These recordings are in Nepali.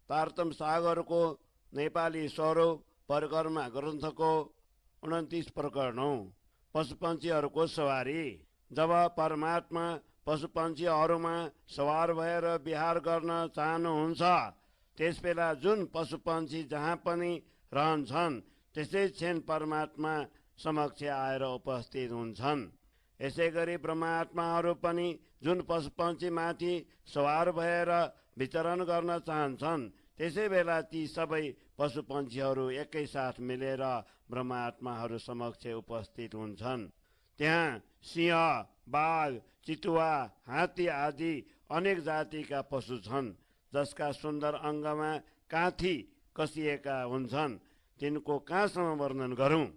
तारतम सागरको नेपाली स्वरूप परिक्रमा ग्रन्थको 29 प्रकरण हो। पशुपन्छीहरूको सवारी। जब परमात्मा पशुपन्छीहरूमा सवार भएर विहार गर्न चाहनुहुन्छ त्यसबेला जुन पशुपन्छी जहाँ पनि रहन्छन् त्यसै क्षण परमात्मा समक्ष आएर उपस्थित हुन्छन्। यसै गरी ब्रह्मात्माहरू पनि जुन पशुपन्छी माथि सवार भएर विचरण गर्न चाहन्छन् त्यसै बेला ती सबै पशुपन्छीहरू एकैसाथ मिलेर ब्रह्मात्माहरू समक्ष उपस्थित हुन्छन्। त्यहाँ सिंह, बाघ, चितुवा, हात्ती आदि अनेक जातिका पशु छन् जसका सुन्दर अङ्गमा काँथी कसिएका हुन्छन्। तिनको कहाँसम्म वर्णन गरौँ।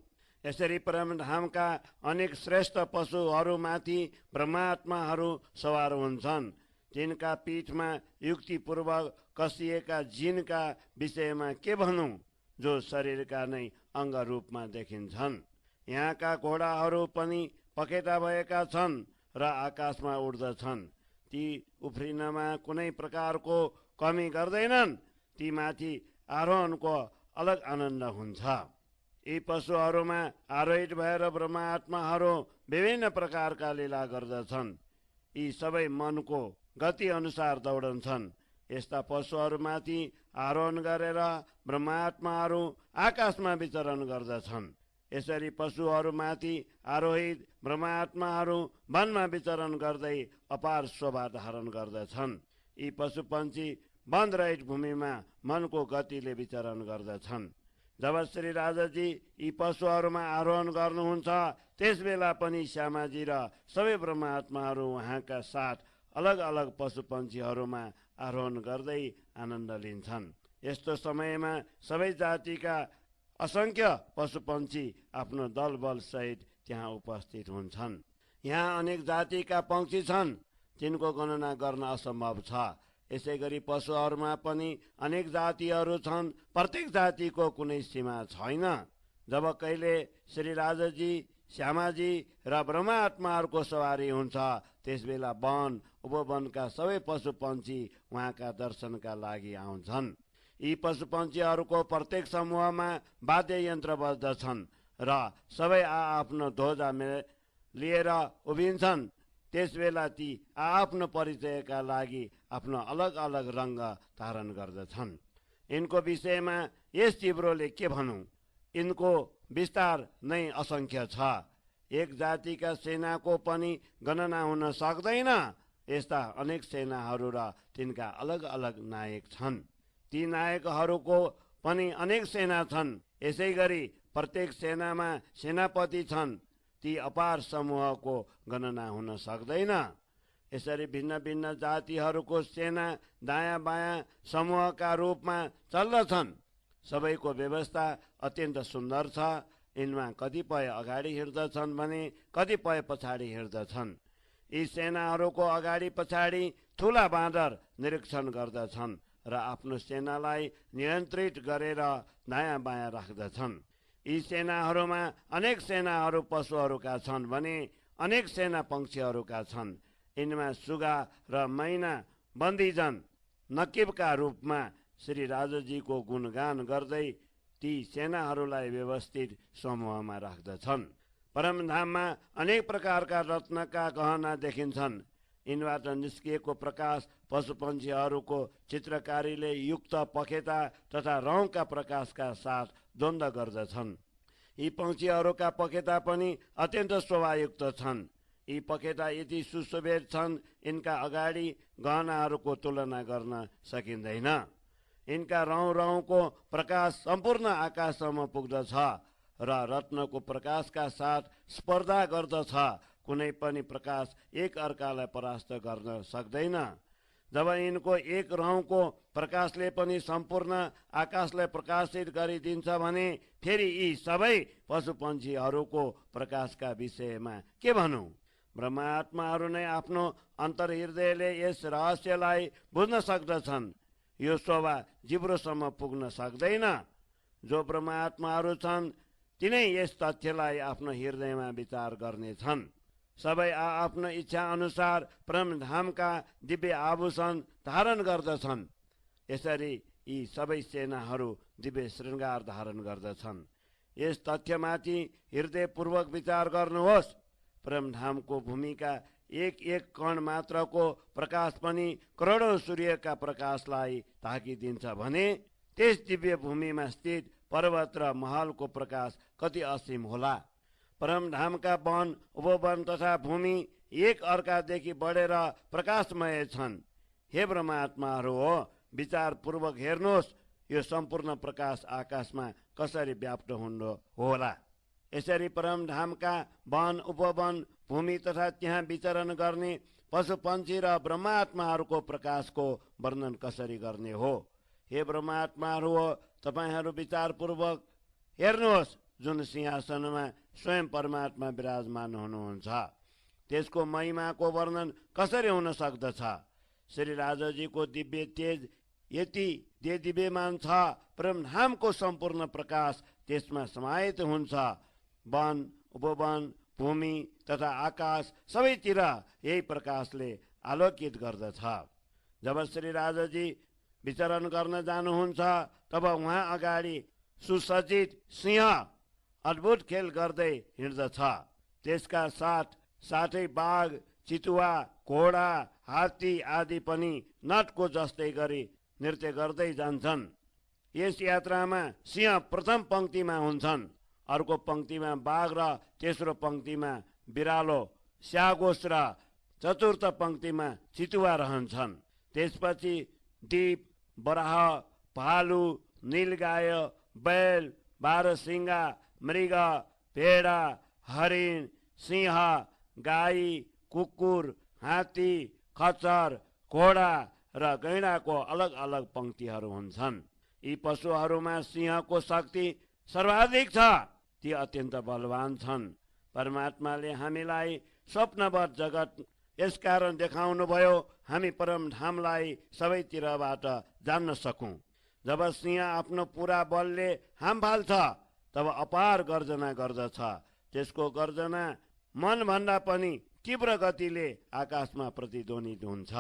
यसरी परमधामका अनेक श्रेष्ठ पशुहरूमाथि ब्रह्मात्माहरू सवार हुन्छन्। तिनका पीठमा युक्तिपूर्वक कसिएका जिनका विषयमा के भनौँ जो शरीरका नै अङ्ग रूपमा देखिन्छन्। यहाँका घोडाहरू पनि पखेटा भएका छन् र आकाशमा उड्दछन्। ती उफ्रिनमा कुनै प्रकारको कमी गर्दैनन्। ती माथि आरोहणको अलग आनन्द हुन्छ। यी पशुहरूमा आरोहित भएर ब्रह्मात्माहरू विभिन्न प्रकारका लीला गर्दछन्। यी सबै मनको गति अनुसार दौडन्छन्। यस्ता पशुहरूमाथि आरोहण गरेर ब्रह्मात्माहरू आकाशमा विचरण गर्दछन्। यसरी पशुहरूमाथि आरोहित ब्रह्मात्माहरू वनमा विचरण गर्दै अपार शोभा धारण गर्दछन्। यी पशुपन्छी वनरहित भूमिमा मनको गतिले विचरण गर्दछन्। जब श्री राजाजी यी पशुहरूमा आरोहण गर्नुहुन्छ त्यसबेला पनि श्यामाजी र सबै ब्रह्मात्माहरू उहाँका साथ अलग अलग पशुपन्छीहरूमा आरोहण गर्दै आनन्द लिन्छन्। यस्तो समयमा सबै जातिका असंख्य पशुपन्छी आफ्नो दलबल सहित त्यहाँ उपस्थित हुन्छन्। यहाँ अनेक जातिका पक्षी छन् तिनको गणना गर्न असम्भव छ। यसै गरी पशुहरूमा पनि अनेक जातिहरू छन्। प्रत्येक जातिको कुनै सीमा छैन। जब कहिले श्री राजाजी, श्यामाजी र ब्रह्मात्माहरूको सवारी हुन्छ त्यसबेला वन उपवनका सबै पशुपन्छी उहाँका दर्शनका लागि आउँछन्। यी पशुपन्छीहरूको प्रत्येक समूहमा वाद्य यन्त्र बज्दछन् र सबै आफ्नो ध्वजा लिएर उभिन्छन्। त्यसबेला ती आफ्नो परिचयका लागि आफ्नो अलग अलग रङ्ग धारण गर्दछन्। यिनको विषयमा यस चिब्रोले के भनौँ। यिनको विस्तार नै असंख्य छ। एक जातिका सेनाको पनि गणना हुन सक्दैन। यस्ता अनेक सेनाहरू र तिनका अलग अलग नायक छन्। ती नायकहरूको पनि अनेक सेना छन्। यसै गरी प्रत्येक सेनामा सेनापति छन्। ती अपार समूहको गणना हुन सक्दैन। यसरी भिन्न भिन्न जातिहरूको सेना दायाँ बायाँ समूहका रूपमा चल्दछन्। सबैको व्यवस्था अत्यन्त सुन्दर छ। यिनमा कतिपय अगाडि हिँड्दछन् भने कतिपय पछाडि हिँड्दछन्। यी सेनाहरूको अगाडि पछाडि ठुला बाँदर निरीक्षण गर्दछन् र आफ्नो सेनालाई नियन्त्रित गरेर दायाँ बायाँ राख्दछन्। यी सेनाहरूमा अनेक सेनाहरू पशुहरूका छन् भने अनेक सेना पक्षीहरूका छन्। यिनमा सुगा र मैना बन्दीजन नकिबका रूपमा श्री राजाजीको गुणगान गर्दै ती सेनाहरूलाई व्यवस्थित समूहमा राख्दछन्। परमधाममा अनेक प्रकारका रत्नका गहना देखिन्छन्। यिनबाट निस्किएको प्रकाश पशुपन्छीहरूको चित्रकारीले युक्त पखेटा तथा रौँका प्रकाशका साथ द्वन्द्व गर्दछन्। यी पक्षीहरूका पखेटा पनि अत्यन्त शोभायुक्त छन्। यी पखेटा यति सुशोभित छन् यिनका अगाडि गहनाहरूको तुलना गर्न सकिँदैन। यिनका रौँको प्रकाश सम्पूर्ण आकाशसम्म पुग्दछ र रत्नको प्रकाशका साथ स्पर्धा गर्दछ। कुनै पनि प्रकाश एक अर्कालाई परास्त गर्न सक्दैन। जब यिनको एक रौँको प्रकाशले पनि सम्पूर्ण आकाशलाई प्रकाशित गरिदिन्छ भने फेरि यी सबै पशुपन्छीहरूको प्रकाशका विषयमा के भनौँ। ब्रह्मात्माहरू नै आफ्नो अन्तर्हृदयले यस रहस्यलाई बुझ्न सक्दछन्। यो शोभा जिब्रोसम्म पुग्न सक्दैन। जो ब्रह्मात्माहरू छन् तिनै यस तथ्यलाई आफ्नो हृदयमा विचार गर्नेछन्। सबै आफ्नो इच्छा अनुसार परमधामका दिव्य आभूषण धारण गर्दछन्। यसरी यी सबै सेनाहरू दिव्य श्रृङ्गार धारण गर्दछन्। यस तथ्यमाथि हृदयपूर्वक विचार गर्नुहोस्। परमधामको भूमिका एक एक कण मात्रको प्रकाश पनि करोडौं सूर्यका प्रकाशलाई ढाकिदिन्छ भने त्यस दिव्य भूमिमा स्थित पर्वत र महलको प्रकाश कति असीम होला। परमधामका वन, उपवन तथा भूमि एक अर्कादेखि बढेर प्रकाशमय छन्। हे ब्रह्मात्माहरू हो, विचारपूर्वक हेर्नुहोस्, यो सम्पूर्ण प्रकाश आकाशमा कसरी व्याप्त हुनु होला। यसरी परमधामका वन, उपवन, भूमि तथा त्यहाँ विचरण गर्ने पशुपन्छी र ब्रह्मात्माहरूको प्रकाशको वर्णन कसरी गर्ने हो। हे ब्रह्मात्माहरू हो, तपाईहरू विचारपूर्वक हेर्नुहोस्, जुन सिंहासनमा स्वयं परमात्मा विराजमान हुनुहुन्छ त्यसको महिमाको वर्णन कसरी हुन सक्दछ। श्री राजाजीको दिव्य तेज यति दिव्यमान छ, परमधामको सम्पूर्ण प्रकाश त्यसमा समाहित हुन्छ। वन, उपवन, भूमि तथा आकाश सबैतिर यही प्रकाशले आलोकित गर्दछ। जब श्री राजाजी विचरण गर्न जानुहुन्छ तब उहाँ अगाडि सुसज्जित सिंह अद्भुत खेल गर्दै हिँड्दछ। त्यसका साथै बाघ, चितुवा, घोडा, हात्ती आदि पनि नटको जस्तै गरी नृत्य गर्दै जान्छन्। यस यात्रामा सिंह प्रथम पंक्तिमा हुन्छन्, अर्को पंक्तिमा बाघ र तेस्रो पंक्तिमा बिरालो, स्यागोस र चतुर्थ पंक्तिमा चितुवा रहन्छन्। त्यसपछि दीप, बराह, भालु, नीलगाय, बैल, बारहसिंगा, मृग, भेडा, हरिण, सिंह, गाई, कुकुर, हात्ती, खच्चर, घोडा र गैंडाको अलग अलग पंक्तिहरू हुन्छन्। यी पशुहरूमा सिंहको शक्ति सर्वाधिक छ, ती अत्यन्त बलवान छन्। परमात्माले हामीलाई स्वप्नवत जगत यसकारण देखाउनुभयो हामी परमधामलाई सबैतिरबाट जान्न सकौं। जब सिंह आफ्नो पूरा बलले हाम फाल्छ तब अपार गर्जना गर्दछ। त्यसको गर्जना मनभन्दा पनि तीव्र गतिले आकाशमा प्रतिध्वनित हुन्छ।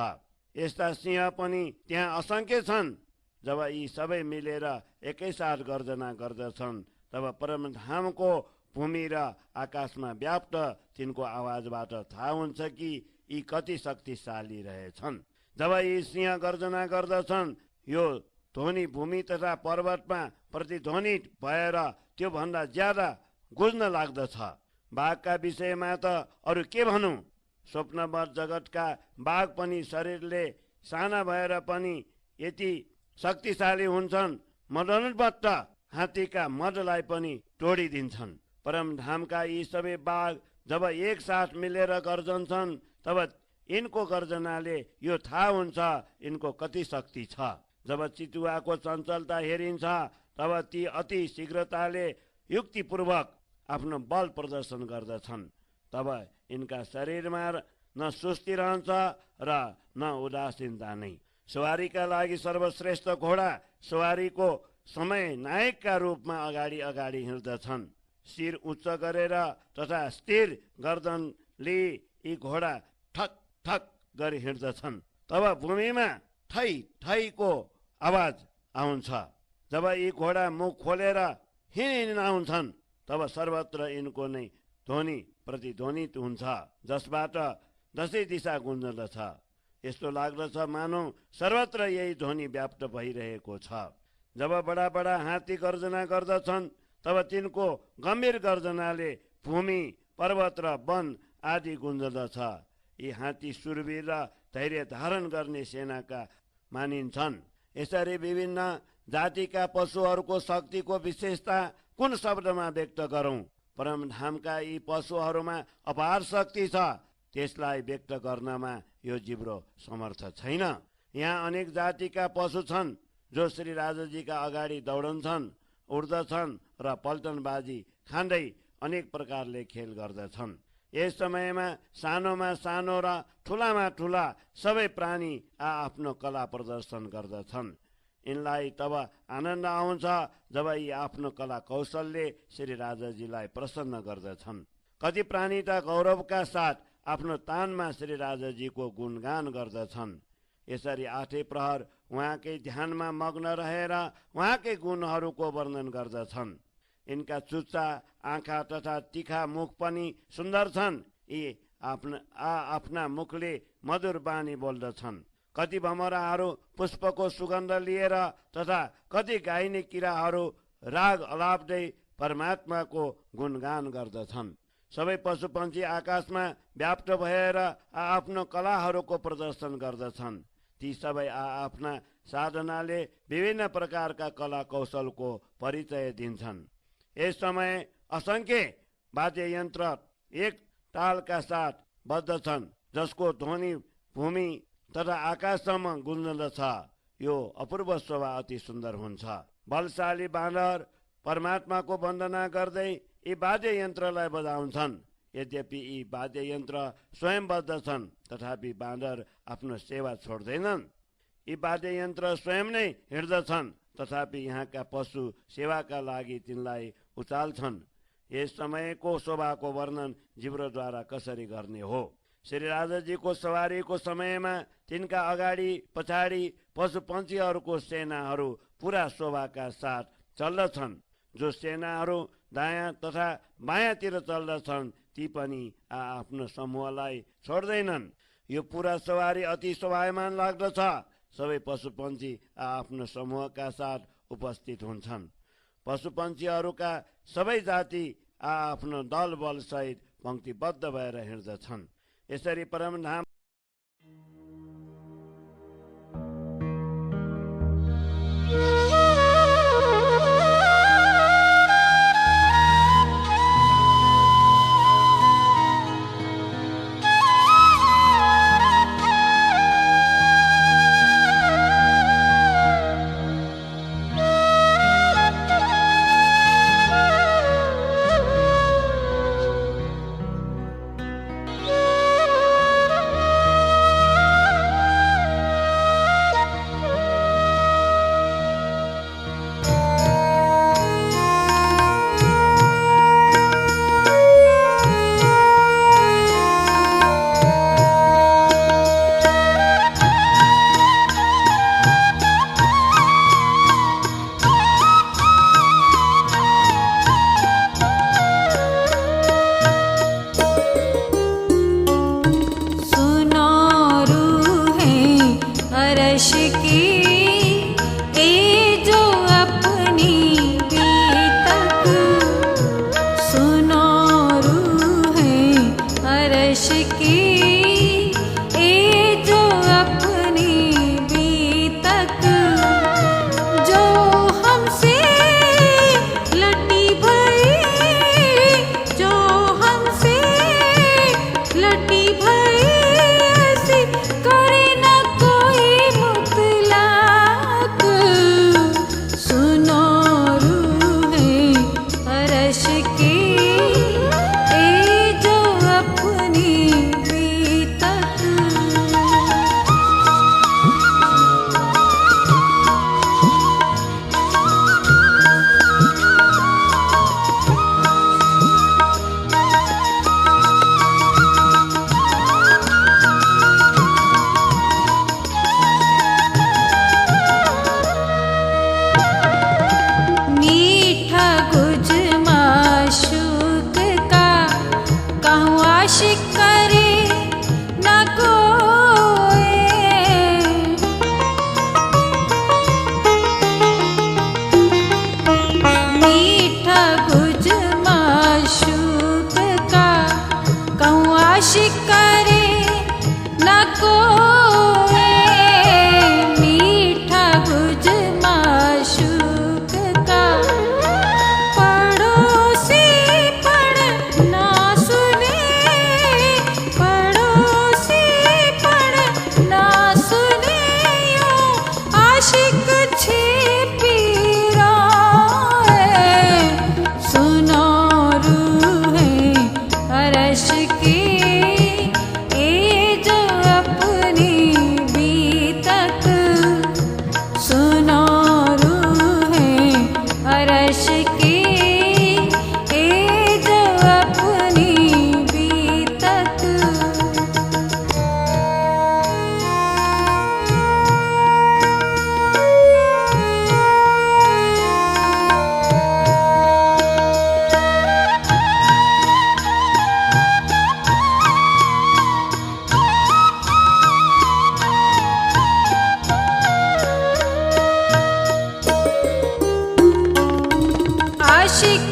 यस्ता सिंह पनि त्यहाँ असंख्य छन्। जब यी सबै मिलेर एकैसाथ गर्जना गर्दछन् तब परमधामको भूमि र आकाशमा व्याप्त तिनको आवाजबाट थाहा हुन्छ कि यी कति शक्तिशाली रहेछन्। जब यी सिंह गर्जना गर्दछन् यो ध्वनि भूमि तथा पर्वतमा प्रतिध्वनित भएर त्यो भन्दा ज्यादा गुज्न लाग्दछ। बाघका विषयमा त अरु के भनौं। स्वप्नवत जगतका बाघ पनि शरीरले साना भएर पनि यति शक्तिशाली हुन्छन्, मदनवत हात्तीका मदलाई पनि तोडिदिन्छन्। परमधामका यी सबै बाघ जब एक साथ मिलेर गर्जन्छन् तब यिनको गर्जनाले यो थाहा हुन्छ यिनको कति शक्ति छ। जब चितुवाको चञ्चलता हेरिन्छ तब ती अति शीघ्रताले युक्तिपूर्वक आफ्नो बल प्रदर्शन गर्दछन्। तब यिनका शरीरमा न सुस्ती रहन्छ र न उदासीनता नै। सवारीका लागि सर्वश्रेष्ठ घोडा सवारीको समय नायकका रूपमा अगाडि अगाडि हिँड्दछन्। शिर उच्च गरेर तथा स्थिर गर्दनले यी घोडा ठक ठक गरी हिँड्दछन्। तब भूमिमा ठै ठैको आवाज आउँछ। जब यी घोडा मुख खोलेर हिँड आउँछन् तब सर्वत्र यिनको नै ध्वनि प्रतिध्वनित हुन्छ, जसबाट दसैँ दिशा गुन्जदछ। यस्तो लाग्दछ मानौ सर्वत्र यही ध्वनि व्याप्त भइरहेको छ। जब बडा बडा हात्ती गर्जना गर्दछन् तब तिनको गम्भीर गर्जनाले भूमि, पर्वत र वन आदि गुन्जदछ। यी हात्ती सुरवीर र धैर्य धारण गर्ने सेनाका मानिन्छन्। यसरी विभिन्न जातिका पशुहरूको शक्तिको विशेषता कुन शब्दमा व्यक्त गरौं। परमधामका यी पशुहरूमा अपार शक्ति छ, त्यसलाई व्यक्त गर्नमा यो जिब्रो समर्थ छैन। यहाँ अनेक जातिका पशु छन् जो श्री राजाजीका अगाडि दौडन्छन्, उड्दछन् र पल्टनबाजी खाँदै अनेक प्रकारले खेल गर्दछन्। यस समयमा सानोमा सानो र ठुलामा ठुला सबै प्राणी आफ्नो कला प्रदर्शन गर्दछन्। यिनलाई तब आनन्द आउँछ जब यी आफ्नो कला कौशलले श्री राजाजीलाई प्रसन्न गर्दछन्। कति प्राणी त गौरवका साथ आफ्नो तानमा श्री राजाजीको गुणगान गर्दछन्। यसरी आठै प्रहर उहाँकै ध्यानमा मग्न रहेर उहाँकै गुणहरूको वर्णन गर्दछन्। यिनका चुच्चा आँखा तथा तिखा मुख पनि सुन्दर छन्। यी आफ्ना मुखले मधुर बानी बोल्दछन्। कति भमराहरू पुष्पको सुगन्ध लिएर तथा कति गाइने किराहरू राग अलाप्दै परमात्माको गुणगान गर्दछन्। सबै पशुपन्छी आकाशमा व्याप्त भएर आफ्नो कलाहरूको प्रदर्शन गर्दछन्। ती सबै आफ्ना साधनाले विभिन्न प्रकारका कला कौशलको परिचय दिन्छन्। यस समय असंख्य वाद्ययन्त्र एक तालका साथ बज्दछन्, जसको ध्वनि भूमि तथा आकाशसम्म गुन्जदछ। यो अपूर्व शोभा अति सुन्दर हुन्छ। बलशाली बाँदर परमात्माको वन्दना गर्दै यी वाद्ययन्त्रलाई बजाउँछन्। यद्यपि यी वाद्ययन्त्र स्वयं बज्दछन्, तथापि बाँदर आफ्नो सेवा छोड्दैनन्। यी वाद्ययन्त्र स्वयं नै हिँड्दछन्, तथापि यहाँका पशु सेवाका लागि तिनलाई उचाल्छन्। यस समयको शोभाको वर्णन जिब्रोद्वारा कसरी गर्ने हो? श्री राजाजीको सवारीको समयमा तिनका अगाडि पछाडि पशुपन्छीहरूको सेनाहरू पूरा शोभाका साथ चल्दछन्। जो सेनाहरू दायाँ तथा बायाँतिर चल्दछन् ती पनि आफ्नो समूहलाई छोड्दैनन्। यो पूरा सवारी अति शोभायमान लाग्दछ। सबै पशुपन्छी आफ्नो समूहका साथ उपस्थित हुन्छन्। पशुपन्छीहरूका सबै जाति आफ्नो दल बल सहित पंक्तिबद्ध भएर हिँड्दछन्। यसरी परमधाम शिक्षा